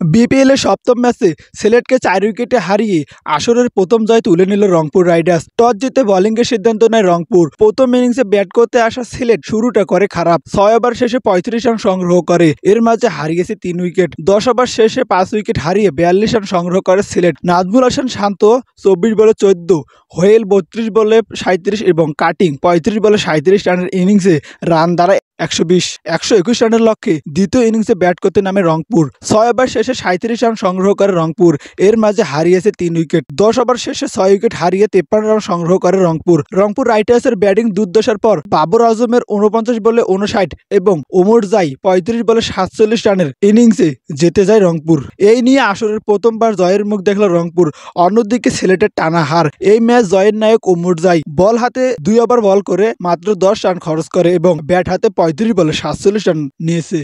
BPL এর সপ্তম ম্যাচে সিলেটকে ৪ উইকেটে হারিয়ে আসরের প্রথম জয় তুলে নিল রংপুর রাইডার্স। টস জিতে বোলিংয়ের সিদ্ধান্ত নেয় রংপুর। প্রথম ইনিংসে ব্যাট করতে আসা সিলেট শুরুটা করে খারাপ। ৬ ওভার শেষে ৩৫ রান সংগ্রহ করে, এর মাঝে হারিয়েছে ৩ উইকেট। ১০ ওভার শেষে ৫ উইকেট হারিয়ে ৪২ রান সংগ্রহ করে সিলেট। নাজমুল হাসান শান্ত ২৪ বলে ১৪, হোয়েল ৩২ বলে ৩৭ এবং কাটিং ৩৫ বলে ৩৭ রানের ইনিংসে রান দাঁড়ায় ১২১ রানের লক্ষ্যে দ্বিতীয় ইনিংসে ব্যাট করতে নামে রংপুর। ৬ ওভার শেষে ৩৭ রান সংগ্রহ করে রংপুর, এর মাঝে হারিয়েছে ৩ উইকেট। ১০ ওভার শেষে ৬ উইকেট হারিয়ে ৫৩ রান সংগ্রহ করে রংপুর। রংপুর রাইডার্সের ব্যাটিং দুর্দশার পর বাবর আজমের ৪৯ বলে ৫৯ এবং ওমর জাই ৩৫ বলে ৪৭ রানের ইনিংসে জিতে যায় রংপুর। এই নিয়ে আসরের প্রথমবার জয়ের মুখ দেখল রংপুর। অন্যদিকে সিলেটের টানা হার। এই ম্যাচ জয়ের নায়ক ওমর জাই বল হাতে ২ ওভার বল করে মাত্র ১০ রান খরচ করে এবং ব্যাট হাতে ৩৫ বলে ৪৭ রান নিয়েছে।